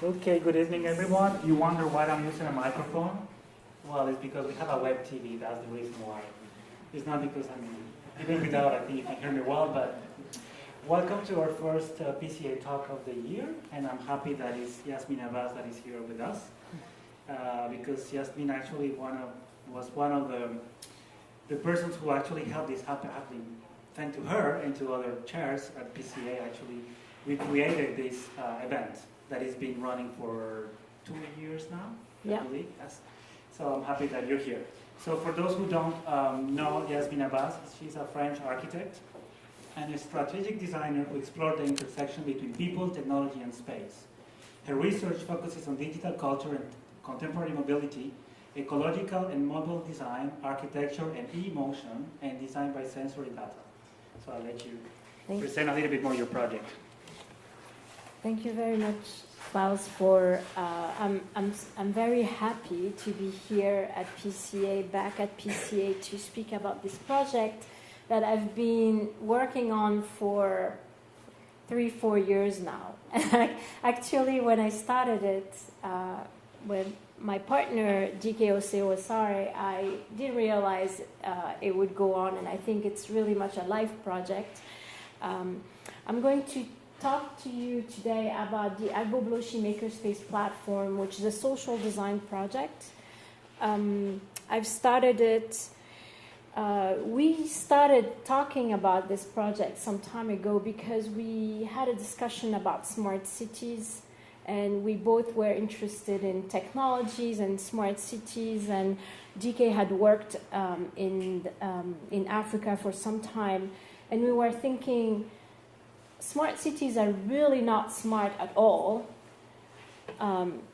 Okay, good evening everyone. You wonder why I'm using a microphone? Well, it's because we have a web TV, that's the reason why. It's not because even without, I think you can hear me well, but welcome to our first PCA talk of the year, and I'm happy that it's Yasmine Abbas that is here with us, because Yasmine actually was one of the persons who actually helped this happen. Thanks to her and to other chairs at PCA, actually, we created this event that has been running for 2 years now, I believe. Yes. So I'm happy that you're here. So for those who don't know Yasmine Abbas, she's a French architect and a strategic designer who explored the intersection between people, technology, and space. Her research focuses on digital culture and contemporary mobility, ecological and mobile design, architecture and e-motion, and design by sensory data. So I'll let you present a little bit more your project. Thank you very much, Klaus. I'm very happy to be here at PCA, back at PCA, to speak about this project that I've been working on for 3-4 years now. Actually, when I started it with my partner, DK Osari, I didn't realize it would go on, and I think it's really much a life project. I'm going to talk to you today about the Agbogbloshie Makerspace Platform, which is a social design project. I've started it. We started talking about this project some time ago because we had a discussion about smart cities, and we both were interested in technologies and smart cities, and DK had worked in Africa for some time, and we were thinking smart cities are really not smart at all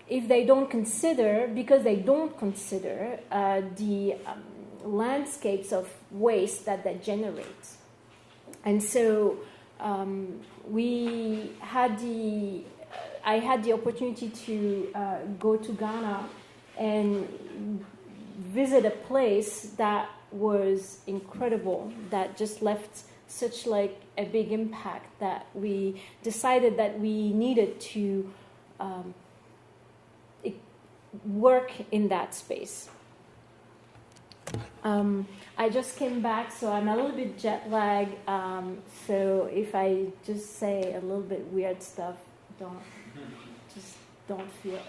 if they don't consider, because they don't consider the landscapes of waste that they generate. And so I had the opportunity to go to Ghana and visit a place that was incredible, that just left such like a big impact that we decided that we needed to work in that space. I just came back, so I'm a little bit jet lagged. So if I just say a little bit weird stuff, don't feel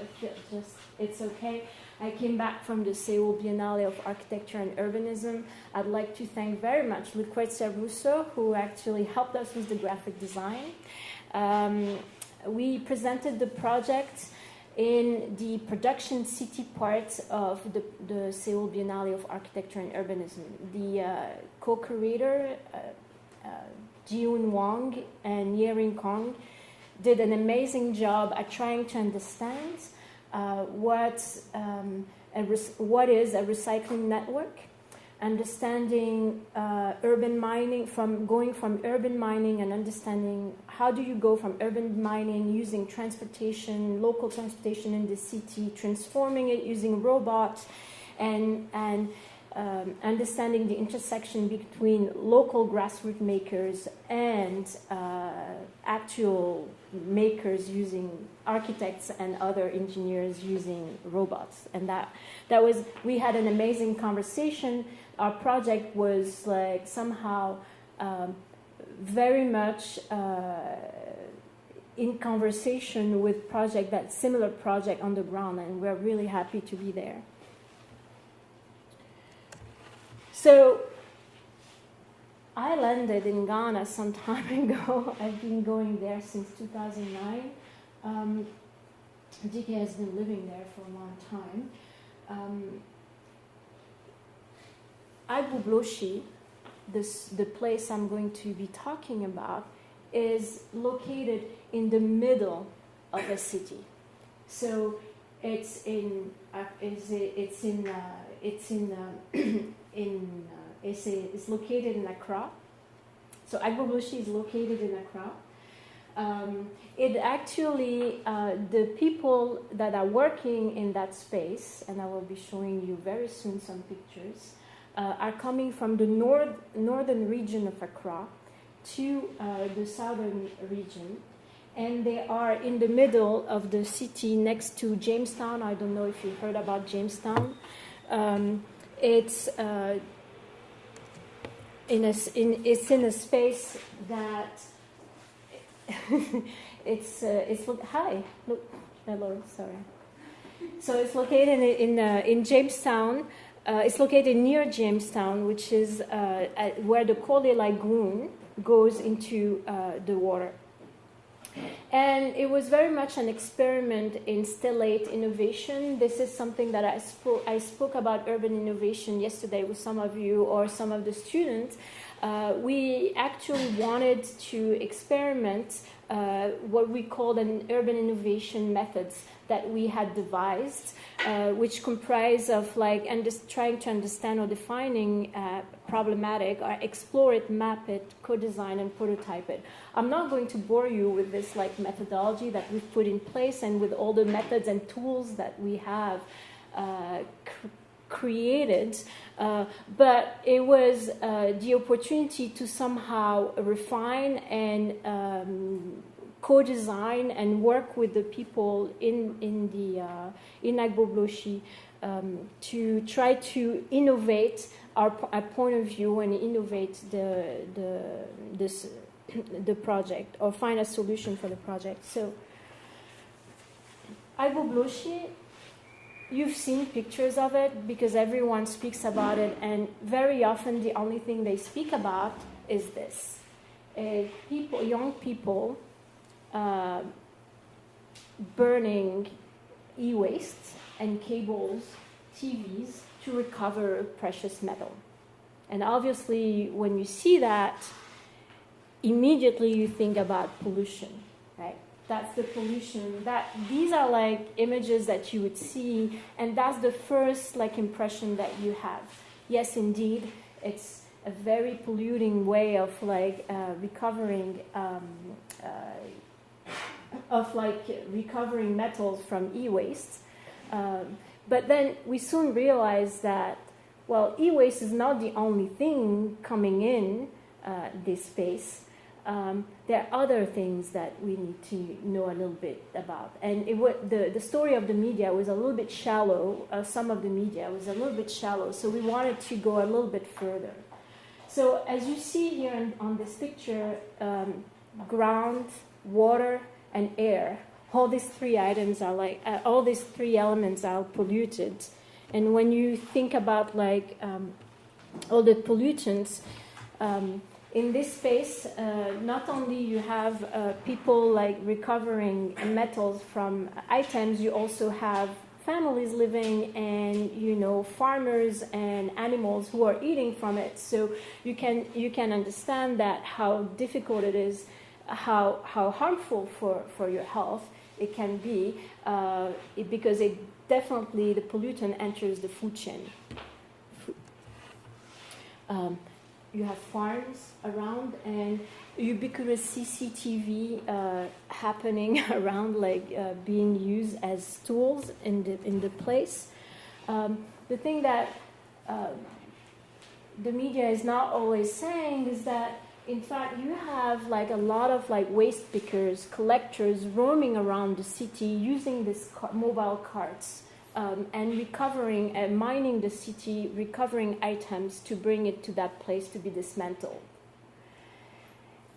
it's okay. I came back from the Seoul Biennale of Architecture and Urbanism. I'd like to thank very much Lucrezia Russo, who actually helped us with the graphic design. We presented the project in the production city part of the Seoul Biennale of Architecture and Urbanism. The co-curator, Jiun Wang and Yering Kong, did an amazing job at trying to understand what is a recycling network, understanding urban mining, going from urban mining and understanding how do you go from urban mining using transportation, local transportation in the city, transforming it using robots, and understanding the intersection between local grassroots makers and actual makers using architects and other engineers using robots. And that was, we had an amazing conversation. Our project was like somehow very much in conversation with similar project on the ground, and we're really happy to be there. So I landed in Ghana some time ago. I've been going there since 2009. DK has been living there for a long time. Agbogbloshie, the place I'm going to be talking about, is located in the middle of a city. So it's located in Accra. So Agbogbloshie is located in Accra. It actually, the people that are working in that space, and I will be showing you very soon some pictures, are coming from the northern region of Accra to the southern region. and they are in the middle of the city next to Jamestown. I don't know if you heard about Jamestown. It's in a space that hello, sorry. So it's located in Jamestown. It's located near Jamestown, which is where the Collier Lagoon goes into the water. And it was very much an experiment in stellate innovation. This is something that I spoke about urban innovation yesterday with some of you or some of the students. We actually wanted to experiment what we called an urban innovation methods that we had devised, which comprise of trying to understand or defining problematic, or explore it, map it, co-design, and prototype it. I'm not going to bore you with this methodology that we've put in place and with all the methods and tools that we have created, but it was the opportunity to somehow refine and co-design and work with the people in Agbogbloshie to try to innovate our point of view and innovate the project, or find a solution for the project. So Agbogbloshie, you've seen pictures of it because everyone speaks about it, and very often the only thing they speak about is this. Young people burning e-waste and cables, TVs, to recover precious metal. And obviously, when you see that, immediately you think about pollution, right? That's the pollution. These are images that you would see, and that's the first impression that you have. Yes, indeed, it's a very polluting way of recovering recovering metals from e-waste. But then we soon realized that, well, e-waste is not the only thing coming in this space. There are other things that we need to know a little bit about. And the story of the media was a little bit shallow. Some of the media was a little bit shallow, so we wanted to go a little bit further. So as you see here on this picture, ground, water, and air, all these three items are all these three elements are polluted. And when you think about all the pollutants, in this space, not only you have people recovering metals from items, you also have families living and farmers and animals who are eating from it. So you can understand that how difficult it is, how harmful for your health it can be, because the pollutant enters the food chain. You have farms around and ubiquitous CCTV happening around, being used as tools in the place. The thing that the media is not always saying is that, in fact, you have a lot of waste pickers, collectors roaming around the city using these mobile carts. And recovering and mining the city, recovering items to bring it to that place to be dismantled.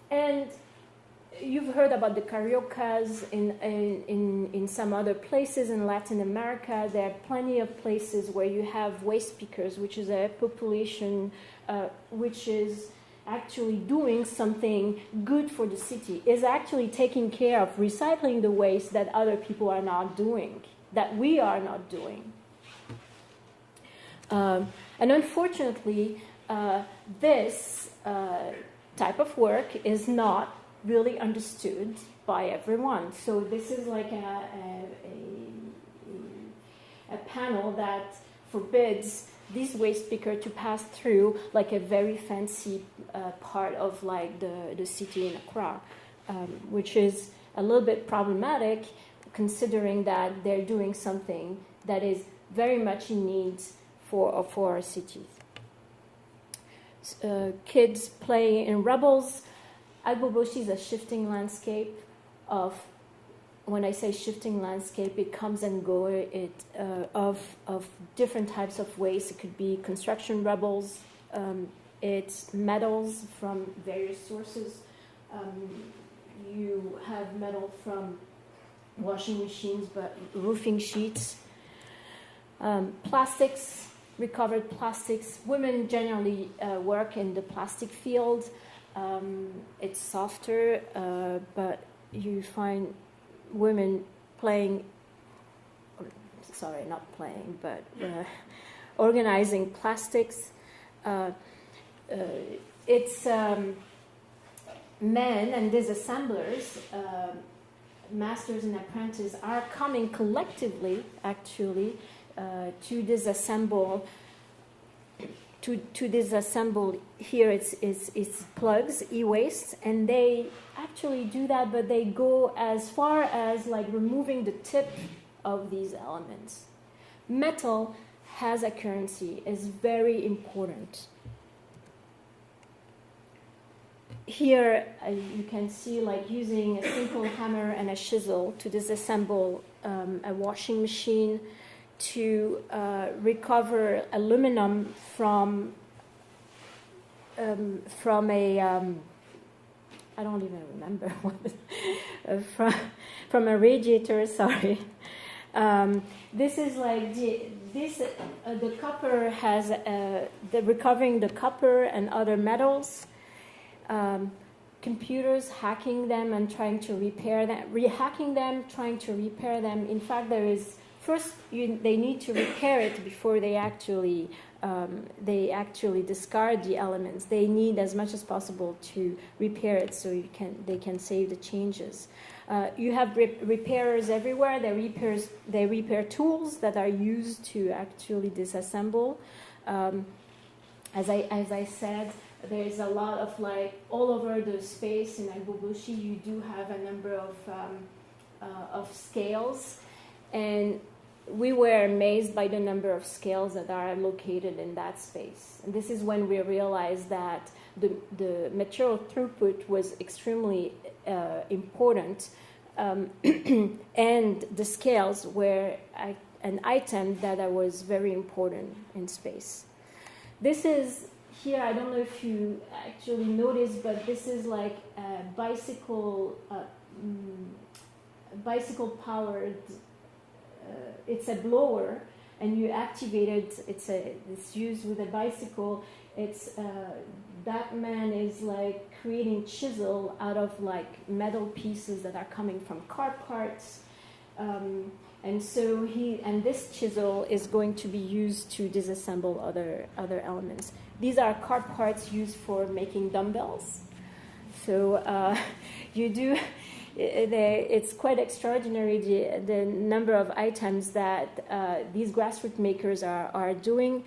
And you've heard about the cariocas in some other places in Latin America. There are plenty of places where you have waste pickers, which is a population which is actually doing something good for the city, is actually taking care of recycling the waste that other people are not doing, that we are not doing. And unfortunately, this type of work is not really understood by everyone. So this is a panel that forbids this waste picker to pass through a very fancy part of the city in Accra, which is a little bit problematic, considering that they're doing something that is very much in need for our cities. Kids play in rubbles. Agbogbloshie is a shifting landscape. of, when I say shifting landscape, it comes and goes of different types of waste. It could be construction rubbles, it's metals from various sources. You have metal from washing machines, but roofing sheets, plastics, recovered plastics. Women generally work in the plastic field. It's softer, but you find women organizing plastics. It's men and disassemblers, masters and apprentices, are coming collectively, actually, to disassemble. To disassemble here, it's plugs, e-waste, and they actually do that, but they go as far as like removing the tip of these elements. Metal has a currency, is very important. Here you can see like using a simple hammer and a chisel to disassemble a washing machine, to recover aluminum from a I don't even remember what from a radiator. Sorry, this is like the copper has the recovering the copper and other metals. Computers hacking them and trying to repair them, rehacking them, trying to repair them. In fact, there is. First, they need to repair it before they actually discard the elements. They need as much as possible to repair it so they can save the changes. You have repairers everywhere. They repair tools that are used to actually disassemble. As I said, there is a lot of like all over the space in Agbogbloshie. You do have a number of scales. And we were amazed by the number of scales that are located in that space. And this is when we realized that the material throughput was extremely important, and the scales were an item that was very important in space. This is here, I don't know if you actually noticed, but this is like a bicycle-powered. It's a blower, and you activate it. It's used with a bicycle. It's that man is like creating chisel out of like metal pieces that are coming from car parts, and so this chisel is going to be used to disassemble other elements. These are car parts used for making dumbbells. So you do. It's quite extraordinary the number of items that these grassroots makers are doing.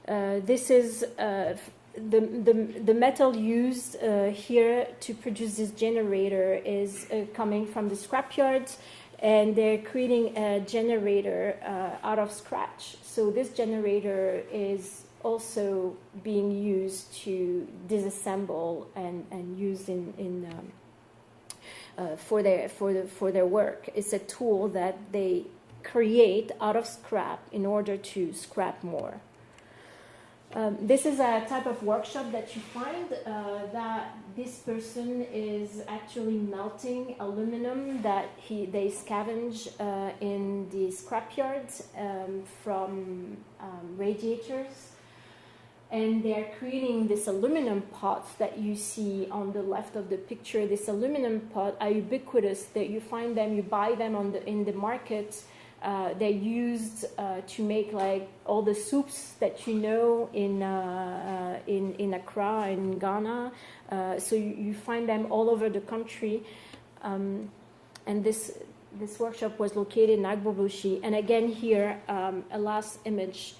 This is the metal used here to produce this generator is coming from the scrapyards, and they're creating a generator out of scratch. So this generator is also being used to disassemble and used for their work. It's a tool that they create out of scrap in order to scrap more. This is a type of workshop that you find that this person is actually melting aluminum that they scavenge in the scrapyards from radiators. And they're creating this aluminum pots that you see on the left of the picture. This aluminum pot are ubiquitous. That you find them, you buy them in the market. They're used to make like all the soups that you know in Accra, in Ghana. So you find them all over the country. And this workshop was located in Agbogbloshie. And again here, a last image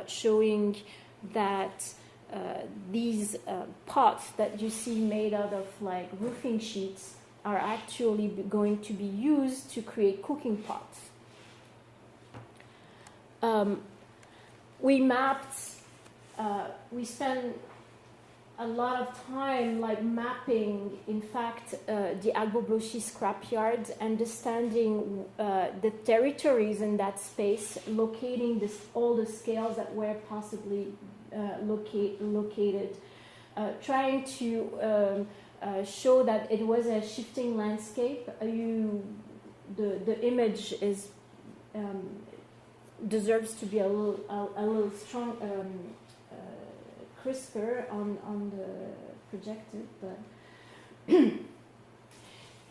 showing that these pots that you see made out of like roofing sheets are actually going to be used to create cooking pots. We spent a lot of time like mapping, in fact, the Agbogbloshie Scrapyard, understanding the territories in that space, locating all the scales that were possibly located, trying to show that it was a shifting landscape. The image is deserves to be a little strong. Crisper on the projected, but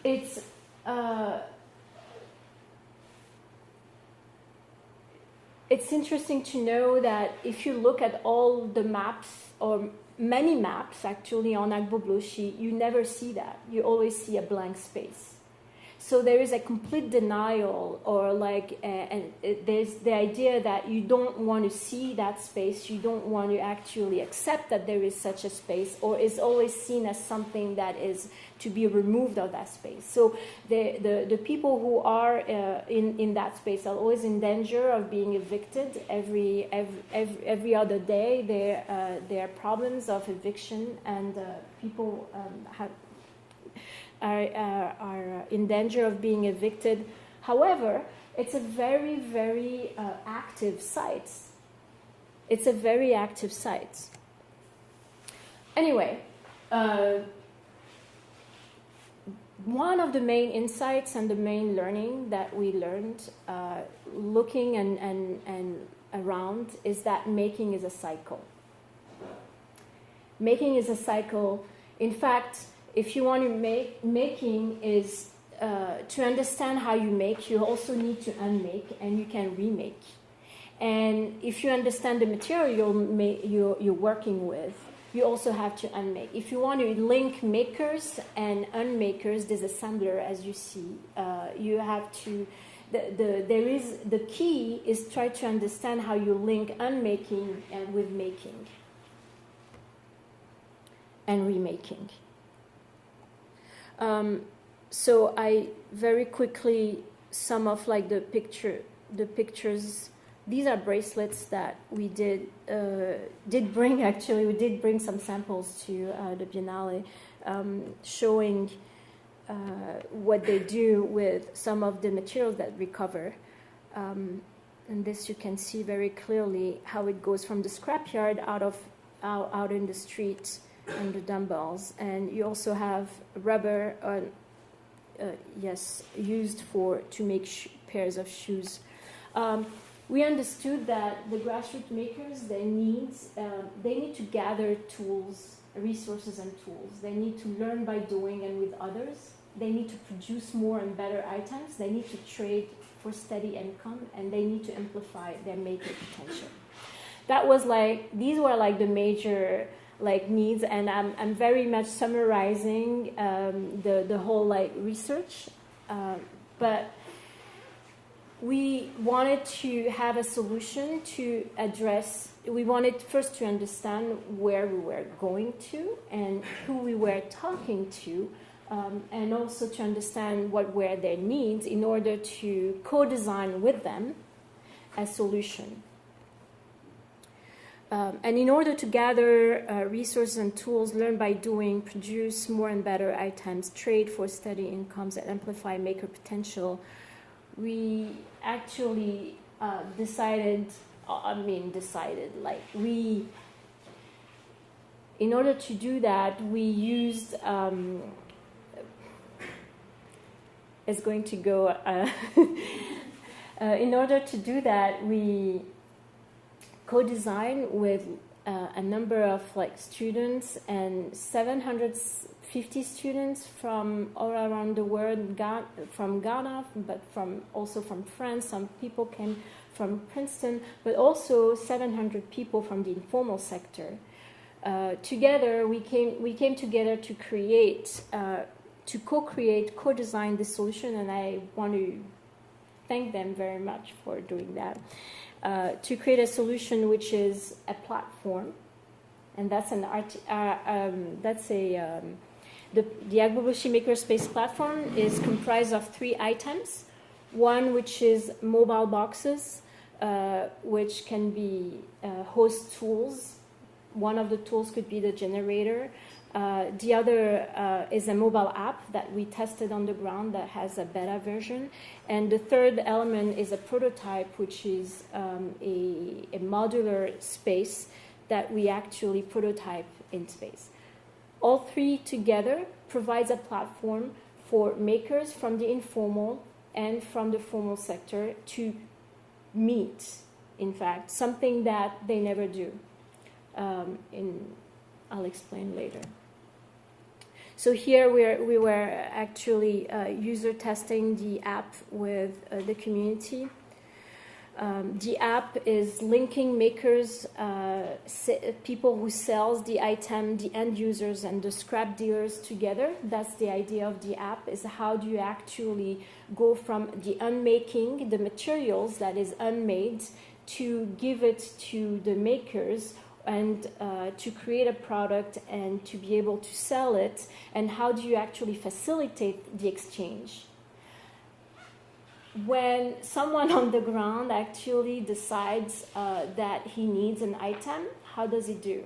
it's interesting to know that if you look at all the maps, or many maps actually on Agbogbloshie, you never see that. You always see a blank space. So there is a complete denial, or there's the idea that you don't want to see that space, you don't want to actually accept that there is such a space, or is always seen as something that is to be removed of that space. So the people who are in that space are always in danger of being evicted every other day. There are problems of eviction, and people are in danger of being evicted. However, it's a very, very active site. It's a very active site. Anyway, one of the main insights and the main learning that we learned looking and around is that making is a cycle. Making is a cycle. In fact, if you want to making is to understand how you make, you also need to unmake, and you can remake. And if you understand the material you're working with, you also have to unmake. If you want to link makers and unmakers, disassembler, as you see, you have to. The key is try to understand how you link unmaking and with making and remaking. So I very quickly sum up like the pictures. These are bracelets that we did bring. Actually, we did bring some samples to the Biennale, showing what they do with some of the materials that recover. And this you can see very clearly how it goes from the scrapyard out in the street, and the dumbbells. And you also have rubber, used to make pairs of shoes. We understood that the grassroots makers, they need to gather tools, resources and tools. They need to learn by doing and with others. They need to produce more and better items. They need to trade for steady income, and they need to amplify their maker potential. These were the major needs, and I'm very much summarizing the whole research, but we wanted to have a solution to address. We wanted first to understand where we were going to and who we were talking to, and also to understand what were their needs in order to co-design with them a solution. And in order to gather resources and tools, learn by doing, produce more and better items, trade for steady incomes, and amplify maker potential, we actually in order to do that, we used, it's going to go, in order to do that, we co-design with a number of students, and 750 students from all around the world, from Ghana, but also from France. Some people came from Princeton, but also 700 people from the informal sector. Together, we came together to create, to co-design this solution, and I want to thank them very much for doing that. To create a solution which is a platform, and that's the Agbogbloshie Makerspace Platform is comprised of 3 items. One which is mobile boxes, which can be host tools, One of the tools could be the generator. The other is a mobile app that we tested on the ground that has a beta version. And the third element is a prototype, which is a modular space that we actually prototype in space. All three together provides a platform for makers from the informal and from the formal sector to meet, in fact, something that they never do. I'll explain later. So here we were actually user testing the app with the community. The app is linking makers, people who sells the item, the end users, and the scrap dealers together. That's the idea of the app, is how do you actually go from the unmaking, the materials that is unmade, to give it to the makers and to create a product and to be able to sell it, and how do you actually facilitate the exchange? When someone on the ground actually decides that he needs an item, how does he do?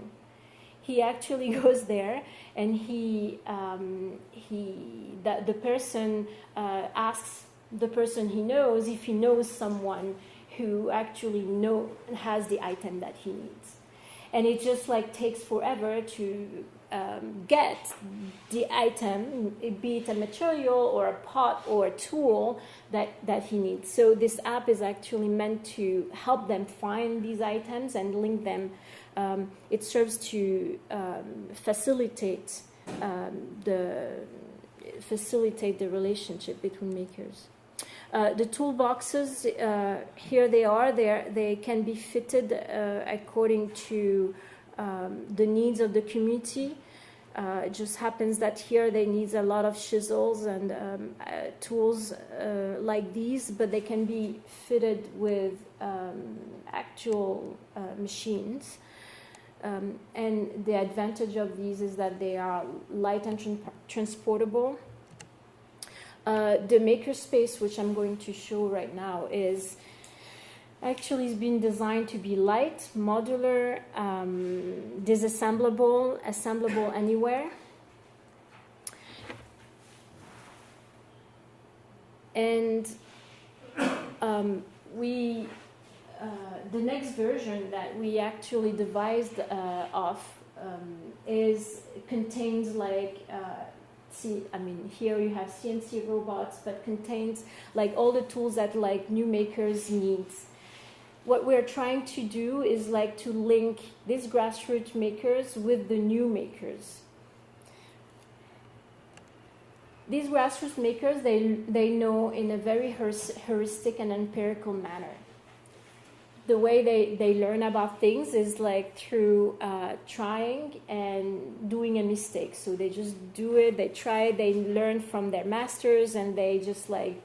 He actually goes there and the person asks the person he knows if he knows someone who actually has the item that he needs. And it just like takes forever to get the item, be it a material or a pot or a tool that he needs. So this app is actually meant to help them find these items and link them. It serves to facilitate the relationship between makers. The toolboxes, here they are. They can be fitted according to the needs of the community. It just happens that here they need a lot of chisels and tools like these, but they can be fitted with actual machines. And the advantage of these is that they are light and transportable. The makerspace, which I'm going to show right now, is actually been designed to be light, modular, disassemblable, assemblable anywhere. And the next version that we actually devised contains like here you have CNC robots, but contains like all the tools that like new makers needs. What we're trying to do is like to link these grassroots makers with the new makers. These grassroots makers, they know in a very heuristic and empirical manner. The way they learn about things is like through trying and doing a mistake. So they just do it, they try it, they learn from their masters, and they just like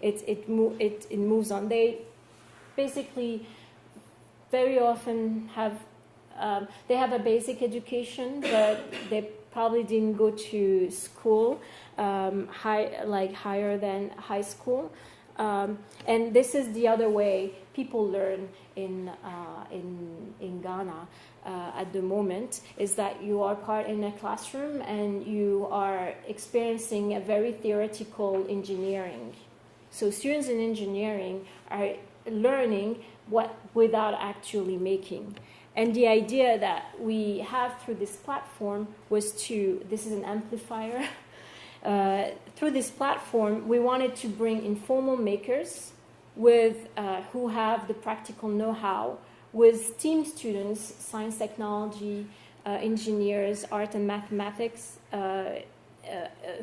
it moves on. They basically very often have they have a basic education, but they probably didn't go to school higher than high school. And this is the other way people learn in Ghana at the moment, is that you are part in a classroom and you are experiencing a very theoretical engineering. So students in engineering are learning without actually making. And the idea that we have through this platform was this is an amplifier. Through this platform, we wanted to bring informal makers who have the practical know-how with STEAM students, science, technology, engineers, art and mathematics,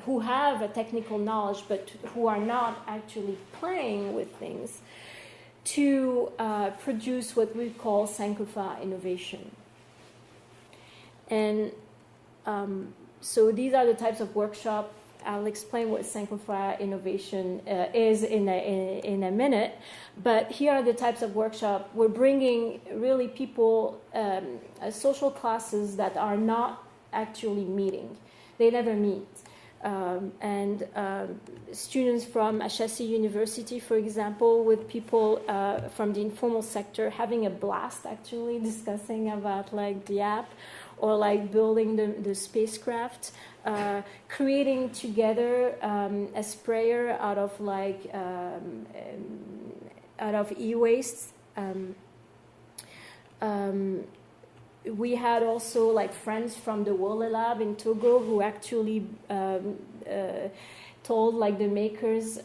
who have a technical knowledge but who are not actually playing with things, to produce what we call Sankofa innovation. And so these are the types of workshops. I'll explain what Sankofa innovation is in a minute. But here are the types of workshops. We're bringing really people, social classes that are not actually meeting. They never meet. and students from Ashesi University, for example, with people from the informal sector having a blast actually discussing about like the app or like building the spacecraft, creating together a sprayer out of like out of e-waste. We had also like friends from the Wole Lab in Togo who actually told like the makers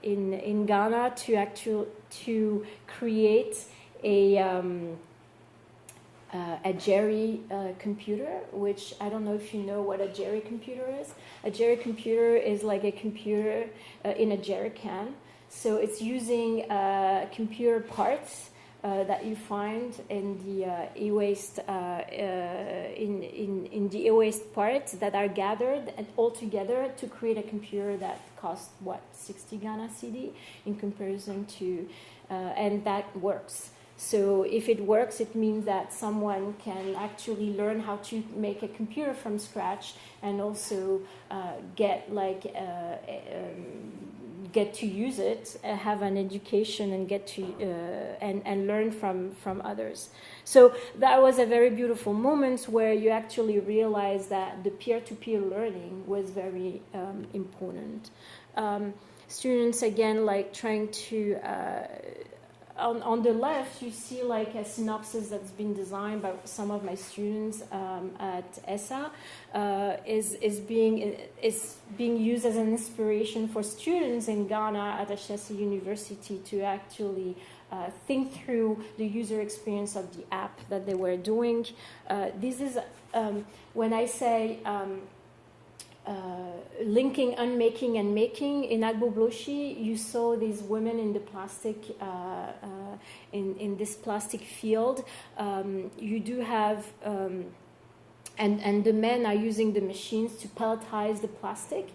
in Ghana to create a Jerry computer, which I don't know if you know what a Jerry computer is. A Jerry computer is like a computer in a jerry can. So it's using computer parts that you find in the e-waste in the e-waste parts that are gathered and all together to create a computer that costs what 60 Ghana cedi in comparison to and that works. So if it works, it means that someone can actually learn how to make a computer from scratch and also get like get to use it, have an education, and get to and learn from others. So that was a very beautiful moment where you actually realize that the peer-to-peer learning was very important. Students again like trying to. On the left, you see like a synopsis that's been designed by some of my students at ESA, is being used as an inspiration for students in Ghana at Ashesi University to actually think through the user experience of the app that they were doing. This is when I say. Linking unmaking and making in Agbogbloshie, you saw these women in the plastic in this plastic field. You do have and the men are using the machines to pelletize the plastic,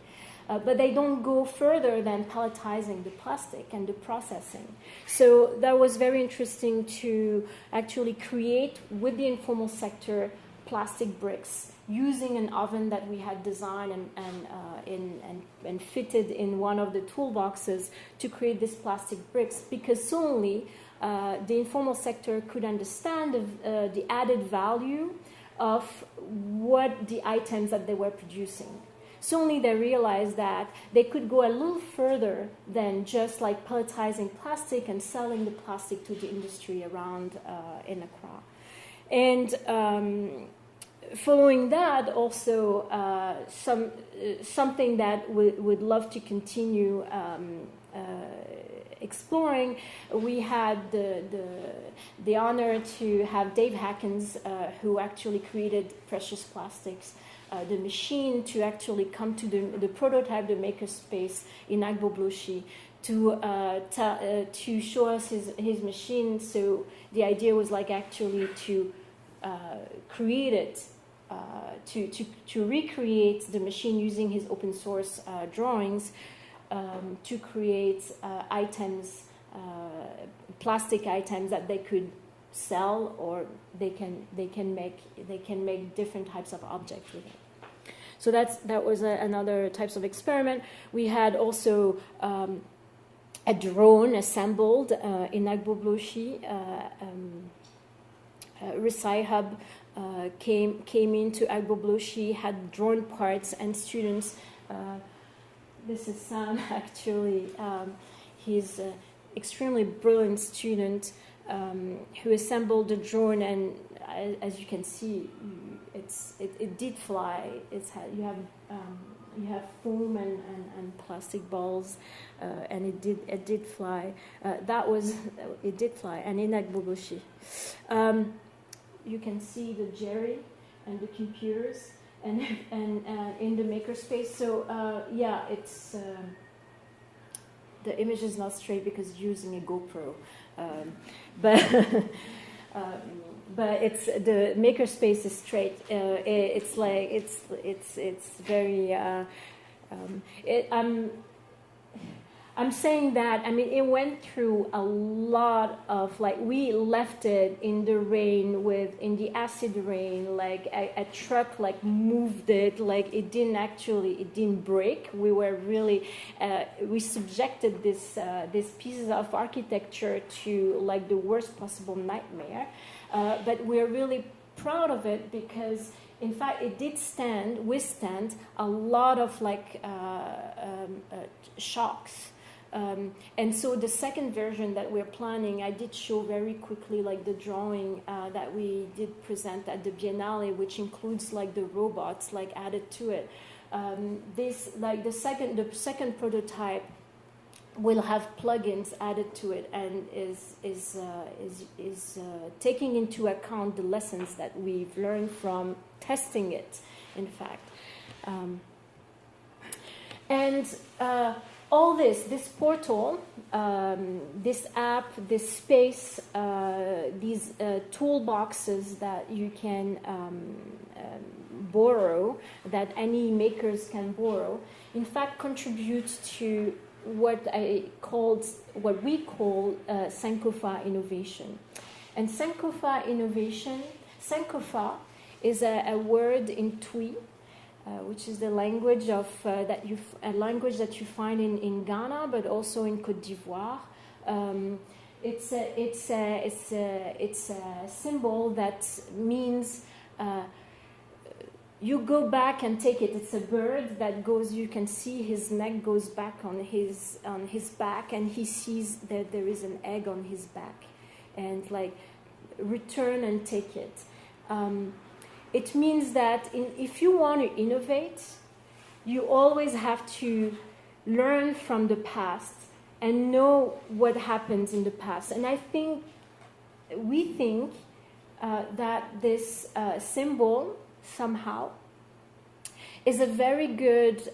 but they don't go further than pelletizing the plastic and the processing. So that was very interesting to actually create with the informal sector plastic bricks using an oven that we had designed and fitted in one of the toolboxes to create these plastic bricks, because suddenly the informal sector could understand the added value of what the items that they were producing. Suddenly they realized that they could go a little further than just like pelletizing plastic and selling the plastic to the industry around in Accra. And following that, also something that would love to continue exploring. We had the honor to have Dave Hackens, who actually created Precious Plastics, the machine, to actually come to the prototype, the makerspace in Agbogbloshie, to show us his machine. So the idea was like actually to create it. To recreate the machine using his open source drawings to create items, plastic items that they could sell, or they can make different types of objects with it. So that was another types of experiment. We had also a drone assembled in Agbogbloshie. Hub came into Agbogbloshie, had drawn parts, and students. This is Sam, actually. He's an extremely brilliant student who assembled the drone, and as you can see, it did fly. You have foam and plastic balls, and it did fly. It did fly, and in Agbogbloshie. You can see the Jerry and the computers and in the makerspace. So it's the image is not straight because it's using a GoPro, but it's the makerspace is straight. It's like it's very. I'm saying that, I mean, it went through a lot of, like, we left it in the rain in the acid rain, like a truck, like, moved it, like, it didn't break. We were really, we subjected these pieces of architecture to, like, the worst possible nightmare. But we're really proud of it because, in fact, it did withstand a lot of, like, shocks. And so the second version that we're planning, I did show very quickly, like, the drawing that we did present at the Biennale, which includes, like, the robots, like, added to it. This, like, the second prototype will have plugins added to it and is taking into account the lessons that we've learned from testing it, in fact. All this portal, this app, this space, these toolboxes that you can borrow, that any makers can borrow, in fact contributes to what we call Sankofa innovation. And Sankofa innovation, Sankofa is a word in Twi, which is the language that you find in Ghana, but also in Côte d'Ivoire. It's a symbol that means you go back and take it. It's a bird that goes. You can see his neck goes back on his back, and he sees that there is an egg on his back, and, like, return and take it. It means that if you want to innovate, you always have to learn from the past and know what happens in the past. And we think that this symbol somehow is a very good,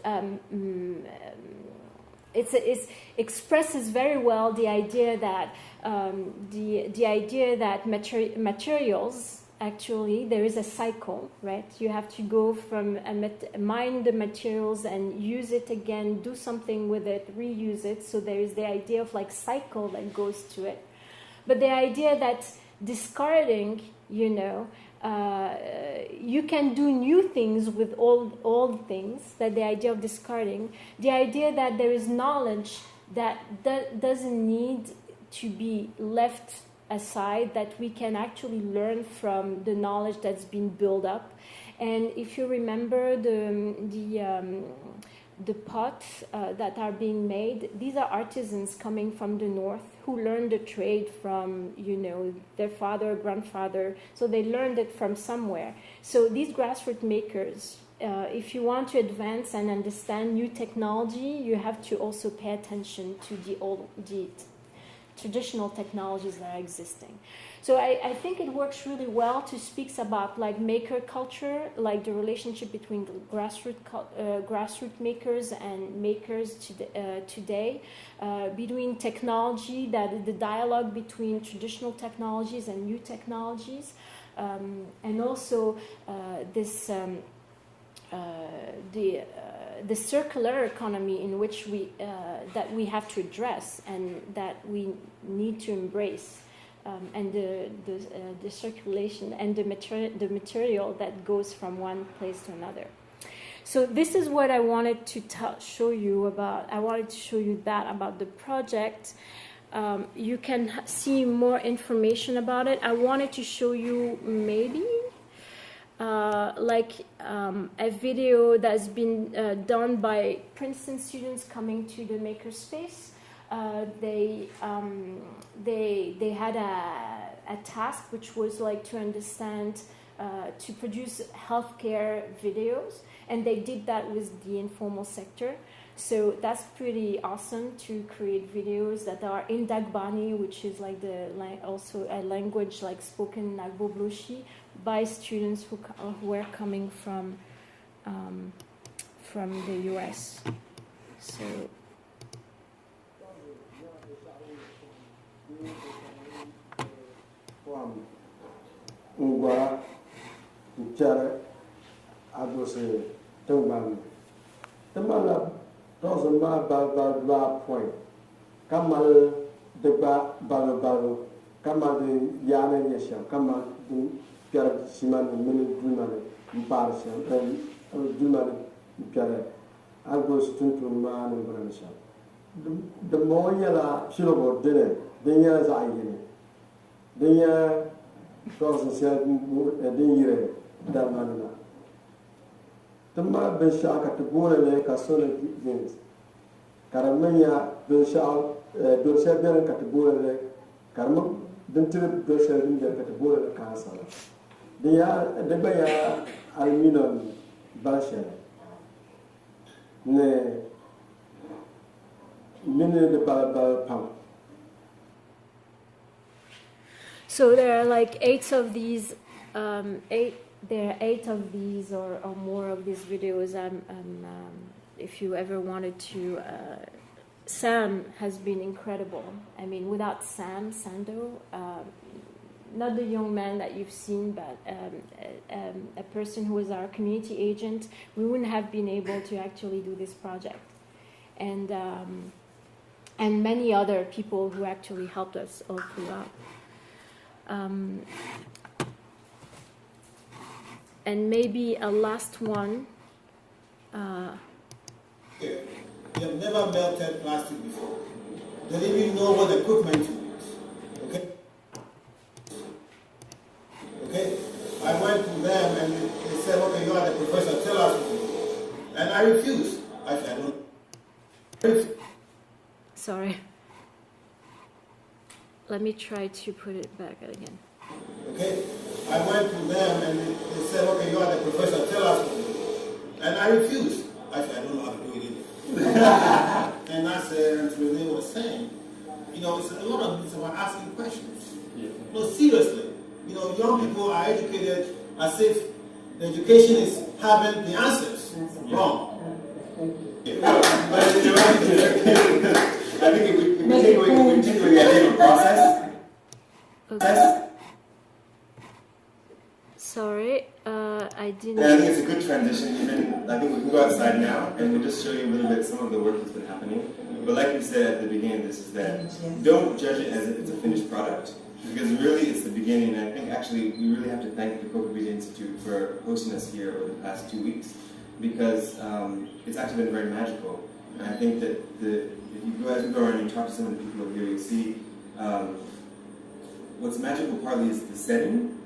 it expresses very well the idea that materials, actually, there is a cycle, right? You have to go from mine the materials and use it again, do something with it, reuse it. So there is the idea of, like, cycle that goes to it. But the idea that discarding, you can do new things with old things, that the idea of discarding, the idea that there is knowledge that doesn't need to be left aside, that we can actually learn from the knowledge that's been built up. And if you remember the pots that are being made, these are artisans coming from the north who learned the trade from, their father, grandfather. So they learned it from somewhere. So these grassroots makers, if you want to advance and understand new technology, you have to also pay attention to the traditional technologies that are existing. So I think it works really well to speak about, like, maker culture, like the relationship between grassroots makers and makers today, between technology, that the dialogue between traditional technologies and new technologies, and also the circular economy in which that we have to address and that we need to embrace, and the circulation and the material that goes from one place to another. So this is what I wanted to show you about. I wanted to show you that about the project. You can see more information about it. I wanted to show you maybe a video that's been done by Princeton students coming to the Makerspace. They had a task which was, like, to understand, to produce healthcare videos, and they did that with the informal sector. So that's pretty awesome, to create videos that are in Dagbani, which is, like, also a language, like, spoken in Agbogbloshie by students who were coming from the US. So. Doesn't matter about point. kamal deba balo kamal de yana yesha kamal de piara siman min dumane mpar sha dumane piara algo stuntu man ngran sha de moya la shilo dene denya za ayene denya to se denyire dalmanna tama ben sha ka tbona le ka sona gens karamanya ben sha do sha ben ka tbona le karam den tire do sha den ka tbona le ka sala de baya aluminium basha ne mine de bal pump. So there are like 8 of these, there are 8 of these or more of these videos. If you ever wanted to, Sam has been incredible. I mean, without Sam Sando, not the young man that you've seen, but a person who was our community agent, we wouldn't have been able to actually do this project. And many other people who actually helped us all throughout. And maybe a last one. You have never melted plastic before. They don't even know what equipment to use. Okay? Okay? I went to them and they said, okay, you are the professor, tell us what to do. And I refused. I said, I don't. Sorry. Let me try to put it back again. Okay? I went to them and they said, okay, you are the professor, tell us what to do. And I refused. I said, I don't know how to do it either. And I said, as Renee was saying, you know, it's a lot of it's about asking questions. Yeah. No, seriously. You know, young people are educated as if the education is having the answers. Yeah. Wrong. Yeah. But you know, I think if we take away the idea of process. Okay. Sorry, I didn't. And I think it's a good transition. Even I think we can go outside now and we'll just show you a little bit some of the work that's been happening. But like we said at the beginning, this is that don't judge it as if it's a finished product, because really it's the beginning. And I think actually we really have to thank the Coca-Cola Institute for hosting us here over the past 2 weeks, because it's actually been very magical. And I think that if you go as we go around and you talk to some of the people here, you'll see what's magical partly is the setting.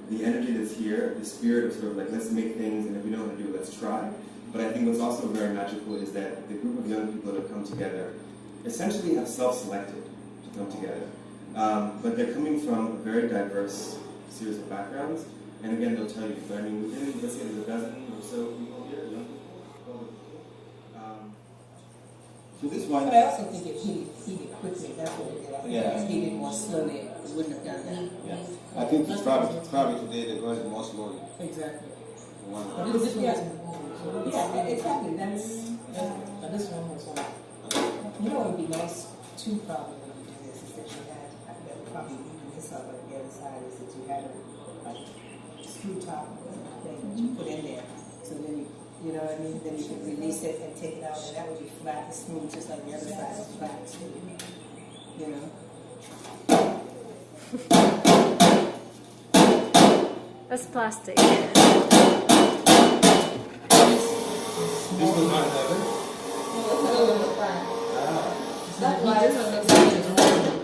The energy that's here, the spirit of sort of like, let's make things, and if we don't know how to do it, let's try. But I think what's also very magical is that the group of young people that have come together essentially have self-selected to come together. But they're coming from a very diverse series of backgrounds. And again, they'll tell you, but I mean, within, let's say there's a dozen or so people here, young people. So this one. But I also think if he did quickly, that's what it did. I think if he did more slowly, it wouldn't have done that. Yeah. I think it's probably today they're going more slowly. Exactly. But this one yeah, exactly. But this one was you know what would be nice too probably when you do this is that you had that probably even this up on the other side is that you had a screw top thing that you put in there. So then you know what I mean? Then you could release it and take it out, and that would be flat and smooth, just like the other side is flat and smooth. You know? That's plastic. this was not heaven. That's why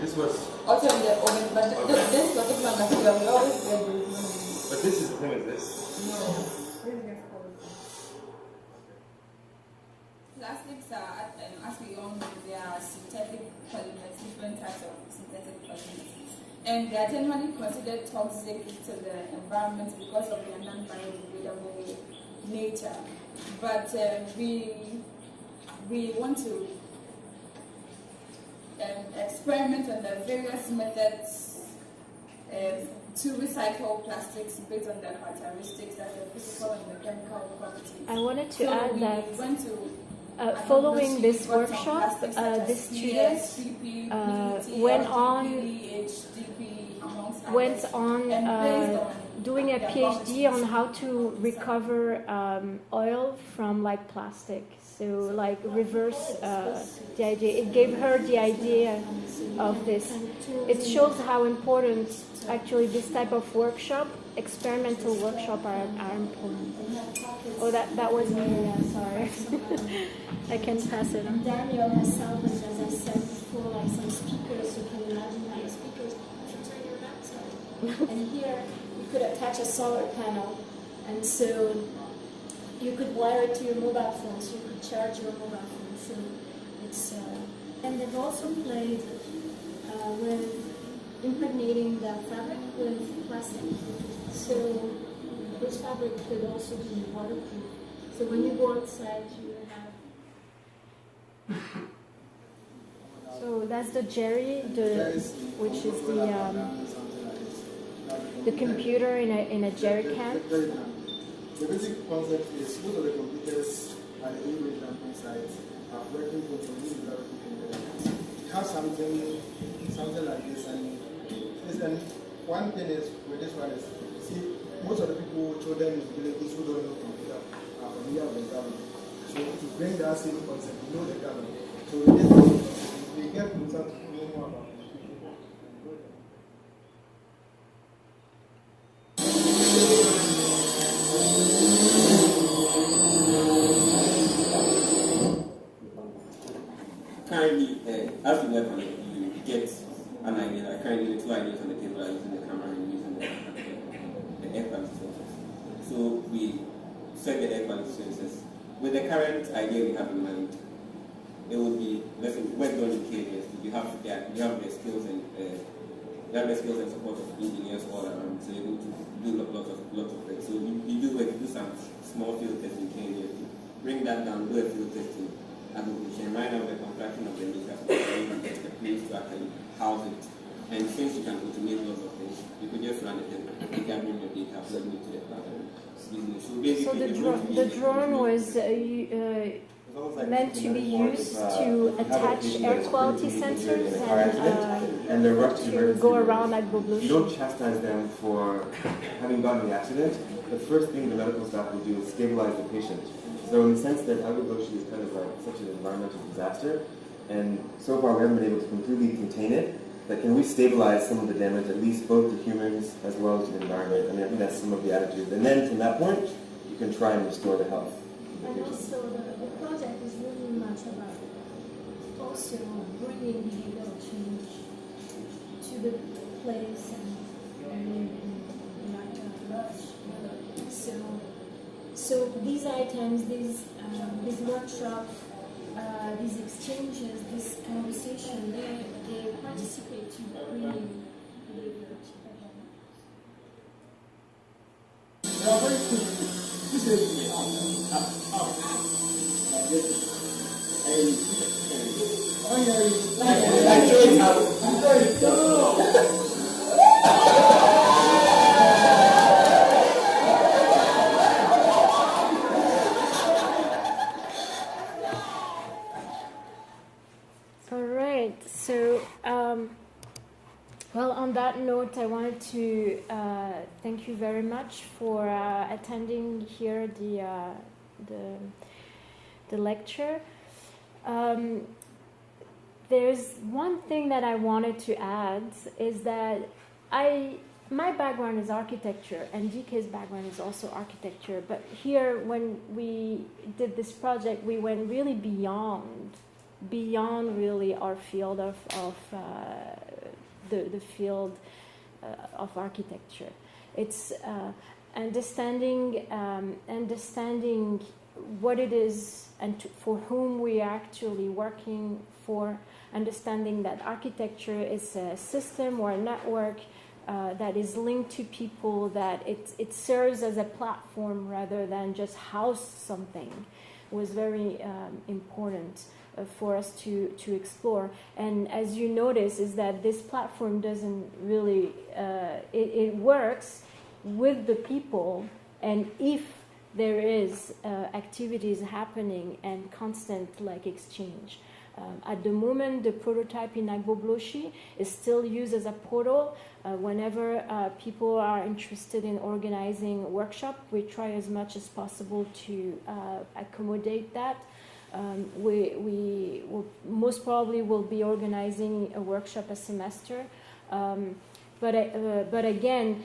This was. also the oven, but this particular material we always get But this is the same as this. no. Plastics are, as we all know, they are synthetic polymers, different types of synthetic polymers. And they are generally considered toxic to the environment because of their non-biodegradable nature. But we want to experiment on the various methods to recycle plastics based on their characteristics, that's the physical and the chemical properties. I wanted to add that following this workshop, this student went on doing a PhD on how to recover oil from like plastics. So like reverse the idea. It gave her the idea of this. It shows how important actually this type of workshop, experimental workshop, are important. Oh, that was me. Yeah, sorry. I can pass it on. Daniel has salvaged, as I said before, like some speakers. You can imagine how the speakers turn your backside. And here you could attach a solar panel, and so you could wire it to your mobile phone, so you could charge your mobile phone. So it's and they've also played with impregnating the fabric with plastic. So this fabric could also be waterproof. So when you go outside, you have. So that's the Jerry, which is the computer in a jerry can. The basic concept is most of the computers at the immigration sites are working with some new development. It has something like this, and one thing is with this one is, see, most of the people, children in villages who don't know computer are familiar with the government. So to bring that same concept, you know the government. So with this, we get closer to know more about it. Currently, as you work on it, you get an idea. Like currently, the two ideas on the table are using the camera and using the air quality sensors. So we set the air quality sensors. With the current idea we have in mind, it would be, let's say, work done in cages. You have the skills and support of engineers all around, so you're able to do lots of things. So you do some small field tests in cages. Bring that down, do a field test in Agbogbloshie, and right now the construction of the meter, so you get the place to actually house it. And since you can automate lots of things, you could just run it and you can bring your data, plug it to the cloud. So basically, the drone was meant to be used to attach air quality sensors and to go around Agbogbloshie. You don't chastise them for having gotten the accident. The first thing the medical staff will do is stabilize the patient. So in the sense that Agbogbloshie is kind of like such an environmental disaster, and so far we haven't been able to completely contain it, but can we stabilize some of the damage, at least both to humans as well as to the environment? I mean, I think that's some of the attitude. And then from that point, you can try and restore the health. And also the project is really much about also bringing behavioral change to the place and so these items, these workshops, these exchanges, this conversation, they participate to bringing behavioral change. All right. So, well, on that note, I wanted to thank you very much for attending here the lecture. There's one thing that I wanted to add is that my background is architecture and DK's background is also architecture. But here, when we did this project, we went really beyond really our field of the field of architecture. It's understanding what it is and for whom we are actually working for, understanding that architecture is a system or a network that is linked to people, that it serves as a platform rather than just house something, was very important for us to explore. And as you notice is that this platform doesn't really, it works with the people, and if there is activities happening and constant like exchange. At the moment, the prototype in Agbogbloshie is still used as a portal. Whenever people are interested in organizing a workshop, we try as much as possible to accommodate that. We will most probably will be organizing a workshop a semester. But again,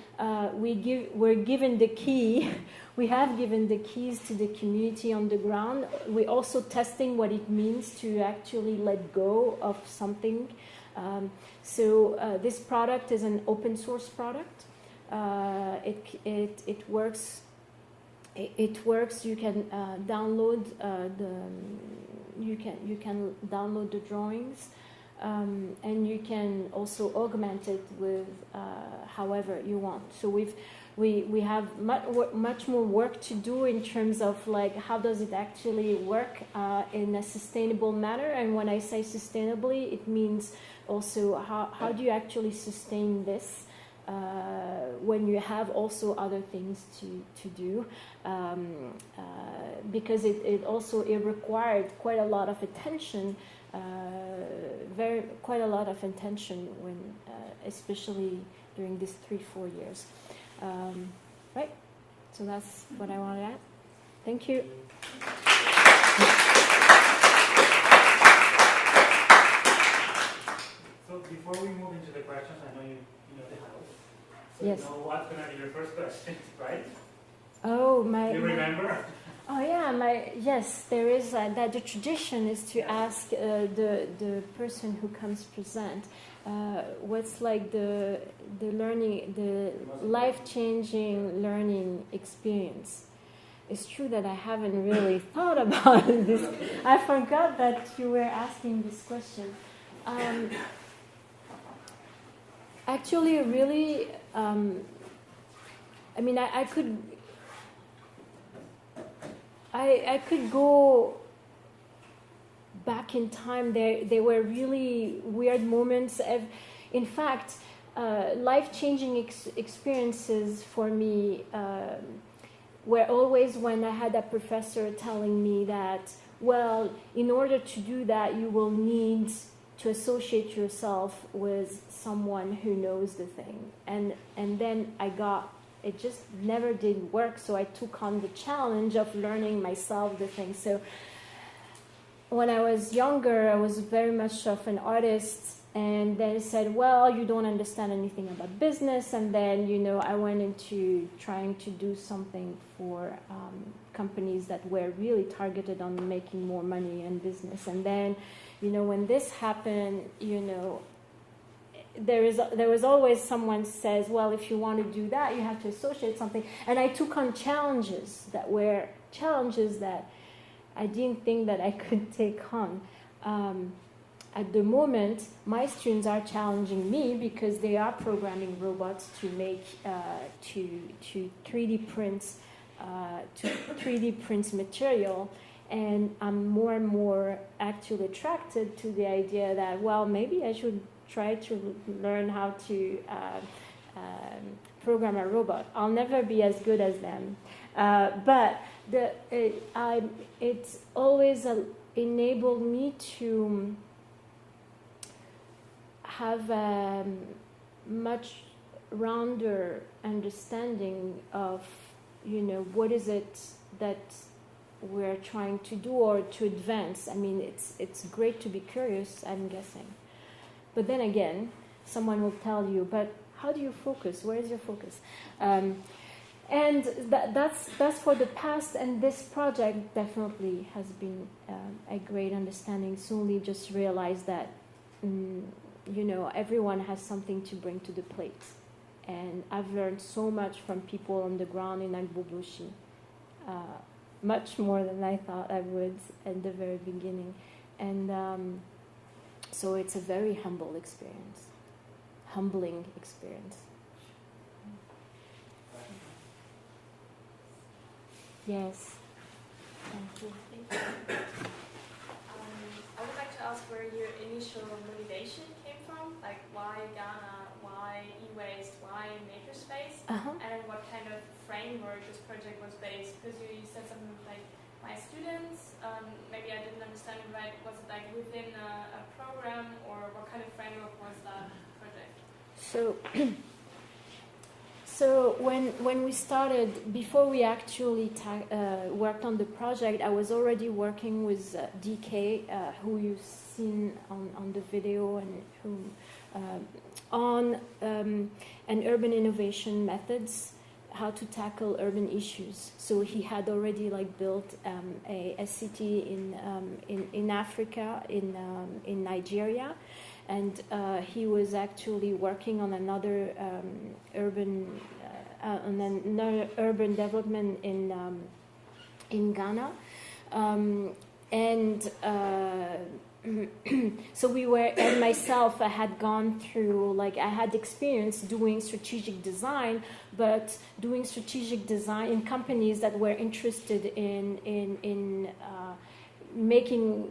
we're given the key. We have given the keys to the community on the ground. We're also testing what it means to actually let go of something. So this product is an open source product. It works. It works. You can download you can download the drawings. And you can also augment it with however you want. So we have much more work to do in terms of like how does it actually work in a sustainable manner. And when I say sustainably, it means also how do you actually sustain this when you have also other things to do, because it required quite a lot of attention. Quite a lot of attention when, especially during these 3-4 years, right? So that's what I wanted to add. Thank you. So before we move into the questions, I know you know the house. So Yes. You know what's going to be your first question, right? Oh, Do you remember? Oh yeah, yes. There is that the tradition is to ask the person who comes present what's like the learning, the life-changing learning experience. It's true that I haven't really thought about this. I forgot that you were asking this question. Actually, really, I mean, I could go back in time. There were really weird moments. In fact, life-changing experiences for me were always when I had a professor telling me that, well, in order to do that, you will need to associate yourself with someone who knows the thing. And then it just never did work, so I took on the challenge of learning myself the thing. So when I was younger, I was very much of an artist, and then said, well, you don't understand anything about business, and then, I went into trying to do something for companies that were really targeted on making more money and business. And then, when this happened, there was always someone says, well, if you want to do that, you have to associate something. And I took on challenges that were challenges that I didn't think that I could take on. At the moment, my students are challenging me because they are programming robots to make to 3D print material. And I'm more and more actually attracted to the idea that, well, maybe I should try to learn how to program a robot. I'll never be as good as them, but it's always enabled me to have a much rounder understanding of, what is it that we're trying to do or to advance. I mean, it's great to be curious, I'm guessing. But then again, someone will tell you, but how do you focus? Where is your focus? And that's for the past, and this project definitely has been a great understanding. Solely just realized that, everyone has something to bring to the plate. And I've learned so much from people on the ground in Agbogbloshie, much more than I thought I would at the very beginning. And so it's a very humbling experience. Yes. Thank you. I would like to ask where your initial motivation came from, like why Ghana, why e-waste, why Makerspace, and what kind of framework this project was based. Because you said something like my students, maybe I didn't understand it right. Was it like within a program, or what kind of framework was that project? So when we started, before we actually worked on the project, I was already working with DK, who you've seen on the video, and who on an urban innovation methods, how to tackle urban issues. So he had already like built a city in Africa, in Nigeria, and he was actually working on another urban development in Ghana, and so we were, and myself, I had gone through, like, I had experience doing strategic design, but doing strategic design in companies that were interested in making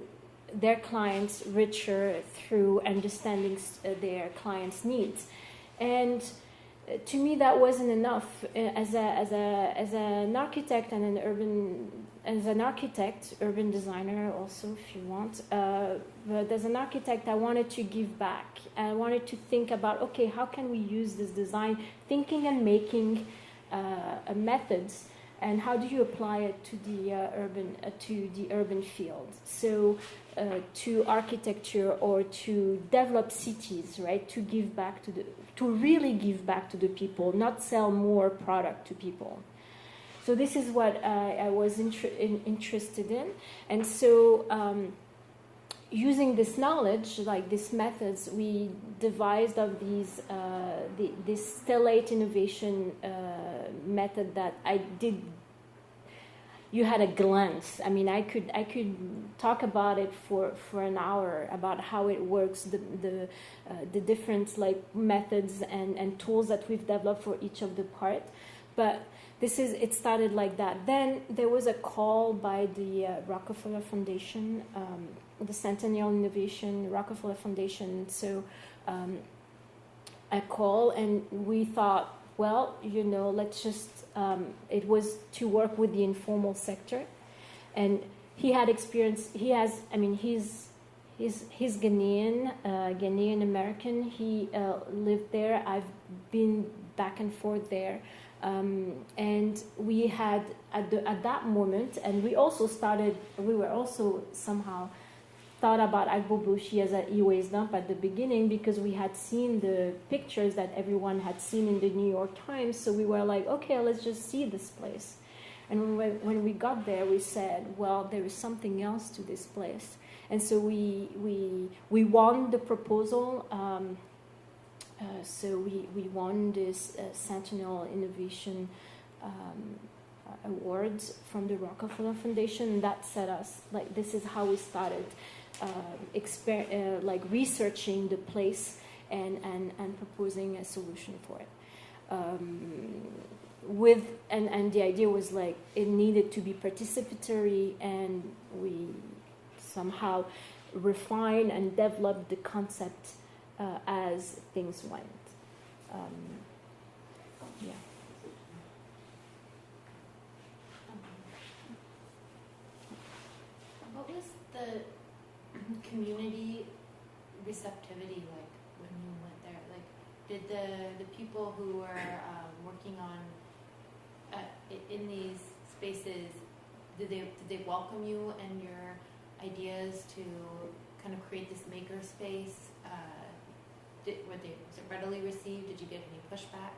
their clients richer through understanding their clients' needs. And to me, that wasn't enough. As an architect and urban designer also, if you want. But as an architect, I wanted to give back. I wanted to think about, okay, how can we use this design thinking and making methods, and how do you apply it to the urban field? So to architecture, or to develop cities, right? To give back to really give back to the people, not sell more product to people. So this is what I was interested in, and so using this knowledge, like these methods, we devised of these this stellate innovation method that I did. You had a glance. I mean, I could talk about it for an hour about how it works, the different like methods and tools that we've developed for each of the part, but. It started like that. Then there was a call by the Rockefeller Foundation, the Centennial Innovation, Rockefeller Foundation. So a call, and we thought, well, let's just, it was to work with the informal sector. And he had experience, he's Ghanaian American. He lived there. I've been back and forth there. And we had at that moment, and we were also somehow thought about Agbogbloshie as an e-waste dump at the beginning, because we had seen the pictures that everyone had seen in the New York Times. So we were like, okay, let's just see this place. And when we got there, we said, well, there is something else to this place. And so we won the proposal. So we won this Centennial Innovation Awards from the Rockefeller Foundation, and that set us, like, this is how we started like researching the place and proposing a solution for it. And the idea was like it needed to be participatory, and we somehow refined and developed the concept as things went. Yeah. What was the community receptivity like when you went there? Like, did the people who were working on in these spaces, did they welcome you and your ideas to kind of create this makerspace? Was it readily received? Did you get any pushback?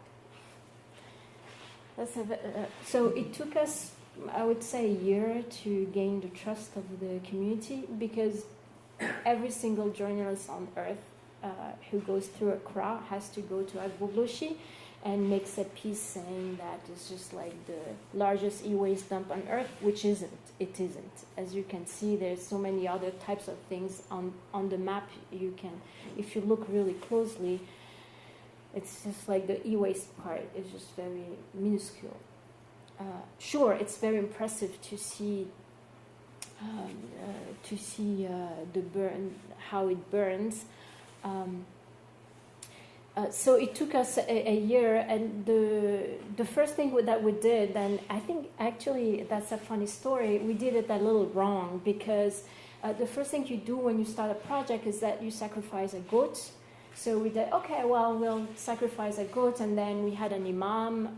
So it took us, I would say, a year to gain the trust of the community, because every single journalist on earth who goes through Accra has to go to Agbogbloshie and makes a piece saying that it's just like the largest e-waste dump on earth, which isn't. It isn't. As you can see, there's so many other types of things on the map. You can, if you look really closely, it's just like the e-waste part is just very minuscule. Sure, it's very impressive to see the burn, how it burns. So it took us a year, and the first thing that we did, and I think actually that's a funny story, we did it a little wrong, because the first thing you do when you start a project is that you sacrifice a goat So we did, okay, well, we'll sacrifice a goat, and then we had an imam.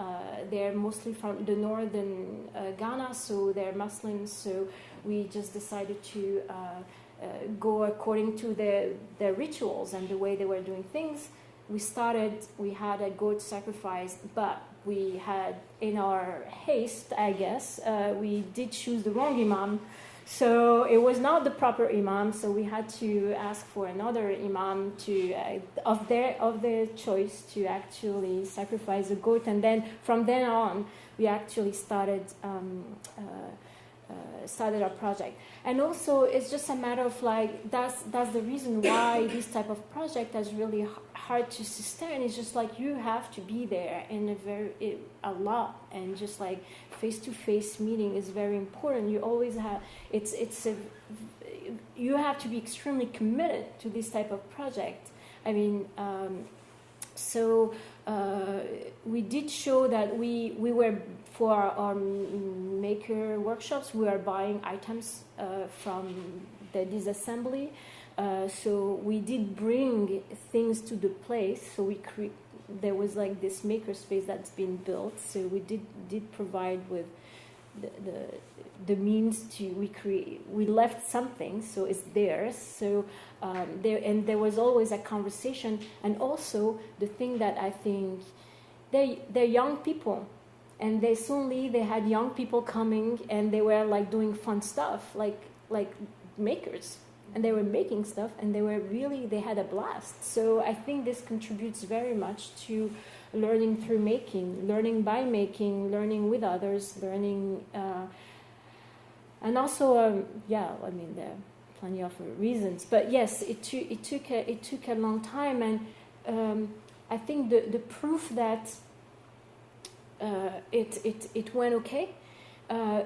They're mostly from the northern Ghana, so they're Muslims. So we just decided to go according to their rituals and the way they were doing things. We had a goat sacrifice, but we had, in our haste, I guess, we did choose the wrong imam. So it was not the proper imam, so we had to ask for another imam of their choice to actually sacrifice the goat, and then from then on we actually started our project. And also it's just a matter of like that's the reason why this type of project is really hard to sustain. It's just like you have to be there in a lot, and just like face-to-face meeting is very important. You always have you have to be extremely committed to this type of project. I mean, we did show that we were, for our maker workshops, we are buying items from the disassembly. So we did bring things to the place. So there was like this makerspace that's been built. So we did provide with the means to we left something, so it's theirs. So there was always a conversation, and also the thing that I think they're young people, and they had young people coming, and they were like doing fun stuff, like makers, and they were making stuff, and they had a blast. So I think this contributes very much to learning through making, learning by making, learning with others, learning, and also, I mean, there are plenty of reasons, but yes, it took a long time, and I think the proof that it went okay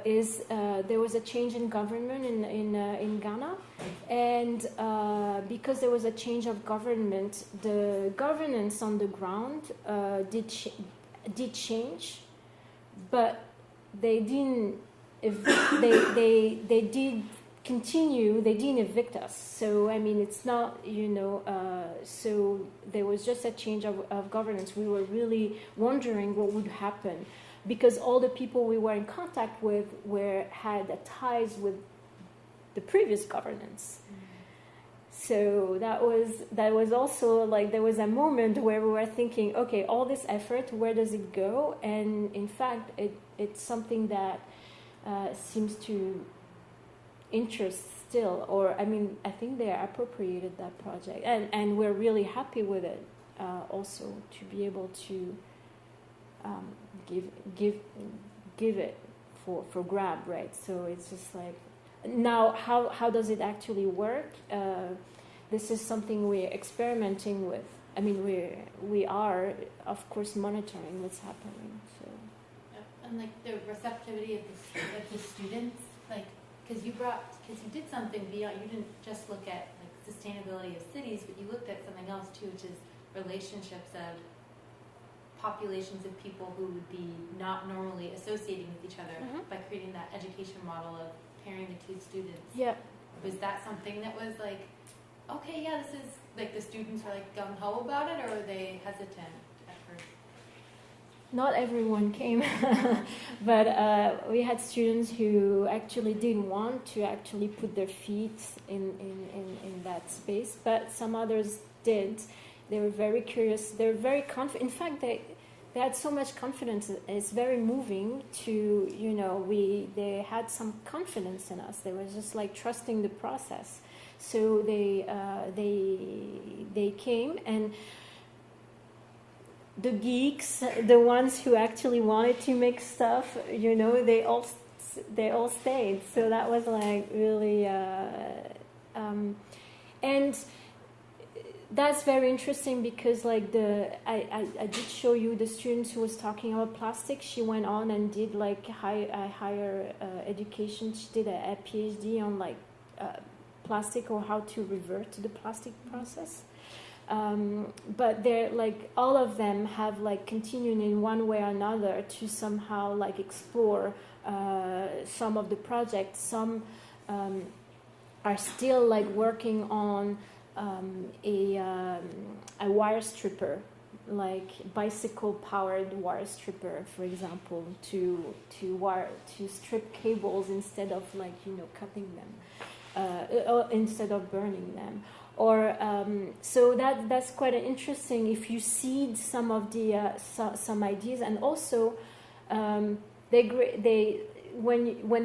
is there was a change in government in Ghana, and because there was a change of government, the governance on the ground did change, but they didn't. They did continue. They didn't evict us. So I mean, it's not So there was just a change of governance. We were really wondering what would happen, because all the people we were in contact with had ties with the previous governance. So that was also like, there was a moment where we were thinking, okay, all this effort, where does it go? And in fact, it's something that seems to interest still, or I mean, I think they appropriated that project, and we're really happy with it. Also, to be able to give it for grab, right? So it's just like, now how does it actually work? This is something we're experimenting with. I mean, we are of course monitoring what's happening. So. And like the receptivity of the students, like because you did something beyond. You didn't just look at like sustainability of cities, but you looked at something else too, which is relationships of populations of people who would be not normally associating with each other, by creating that education model of pairing the two students. Yeah. Was that something that was like, okay, yeah, this is like, the students were like gung-ho about it, or were they hesitant at first? Not everyone came, but we had students who actually didn't want to actually put their feet in that space, but some others did. They were very curious. They were very confident. In fact, they had so much confidence. It's very moving to, they had some confidence in us. They were just like trusting the process. So they came, and the geeks, the ones who actually wanted to make stuff, they all stayed. So that was like really, and that's very interesting, because like I did show you the students who was talking about plastic. She went on and did like higher education. She did a PhD on like plastic, or how to revert to the plastic process. But they're like, all of them have like continued in one way or another to somehow like explore some of the projects. Some are still like working on a wire stripper, like bicycle-powered wire stripper, for example, to strip cables instead of cutting them, or instead of burning them. Or so that's quite interesting if you seed some of the some ideas, and also when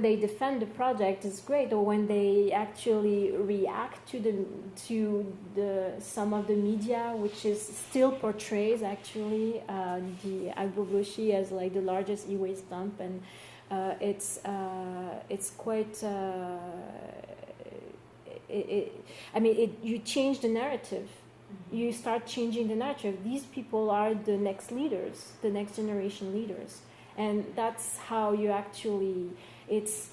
they defend the project is great, or when they actually react to some of the media, which is still portrays actually the Agbogbloshie as like the largest e-waste dump, and it's quite. You change the narrative. You start changing the narrative. These people are the next leaders, the next generation leaders. And that's how you actually, it's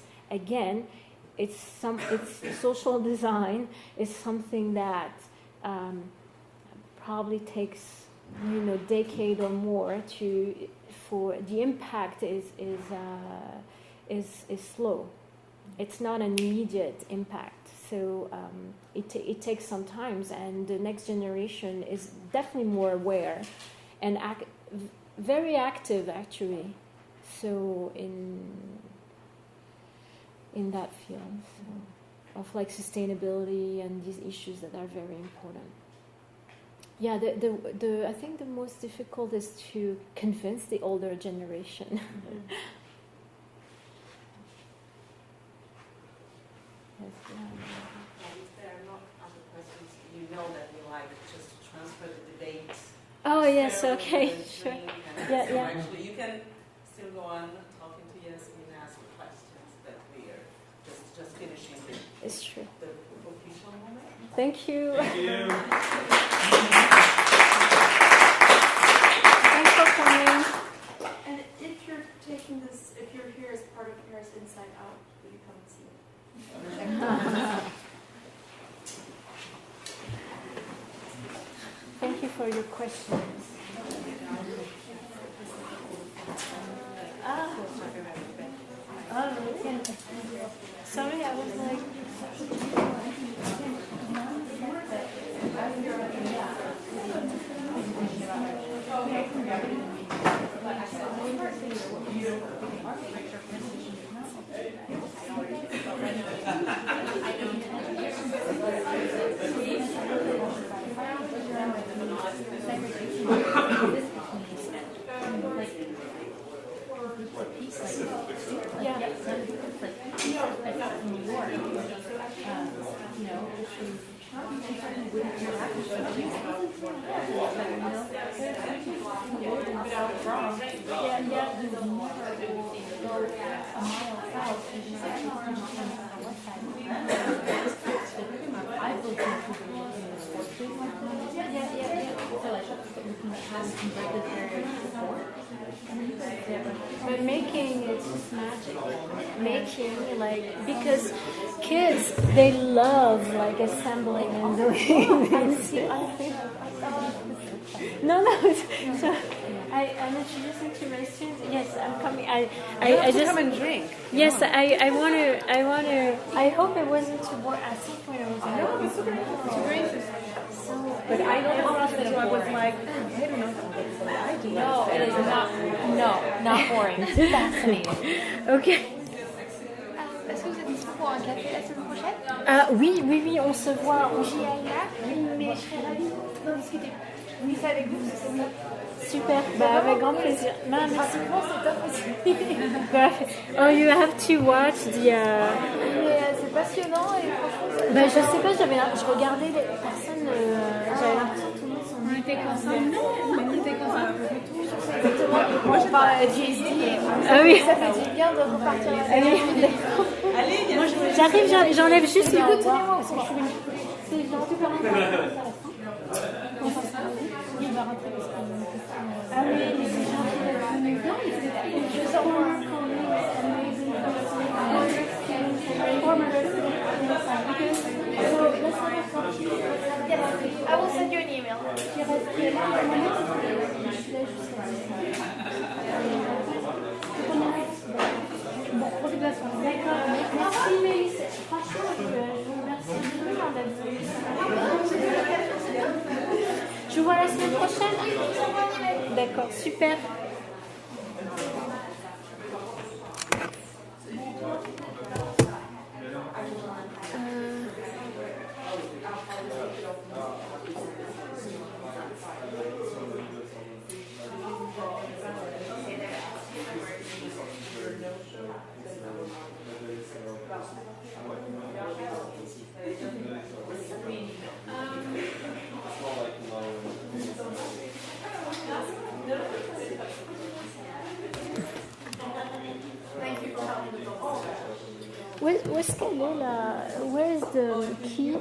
social design is something that probably takes, decade or more for the impact is slow. It's not an immediate impact. So it takes some time, and the next generation is definitely more aware and very active, actually. So in that field, of like sustainability and these issues that are very important. Yeah, I think the most difficult is to convince the older generation. Mm-hmm. Yes, If there are not other questions, you know that we like just to transfer the debate. Oh yes, okay, sure. Yeah. Actually, you can still go on talking to Yasmine and ask questions, but we are just finishing it's true. The official moment. Thank you. Thank you. Thanks for coming. And if you're taking this, if you're here as part of Paris Inside Out, will you come and see it? Thank you for your questions. Sorry, I was like. But making is just magic. Making, like, because kids, they love like assembling and doing things. No. So I'm introducing to my students. Yes, I'm coming. I just come and drink. Yes, I want to. I hope it wasn't too boring. At some point, I was like, No, it's super great. but I don't know that I was like, I don't know. No, it is not. No, not boring. It's fascinating. Ok. Est-ce que vous êtes dispo pour un café la semaine prochaine? Oui, on se voit. Oui, mais je serais ravie d'en discuter. Oui, c'est avec vous, c'est mieux. Super, avec grand plaisir. Merci. Pratiquement, c'est top aussi. Oh, you have to watch the. Mais c'est passionnant et franchement. Je sais pas, je regardais les personnes. J'avais l'impression que tout le monde s'en. On était comme ça. Non, on était comme ça. Exactement. Moi, je parle à GSD et Ah oui. ça fait du bien de repartir à la Allez, moi j'arrive, j'enlève juste le Écoute, moi aussi, je suis venue. C'est gentil par rapport. Il va rentrer parce que. Ah oui, mais c'est gentil d'être venu. Non, il faisait. Je sors moi. I will send you an email. Bon, profite-la-soirée. D'accord, merci Mélisse. Franchement, je vous remercie beaucoup d'être venu. Je vous vois la semaine prochaine. D'accord, super. Where's qu'elle est là? Where is the key?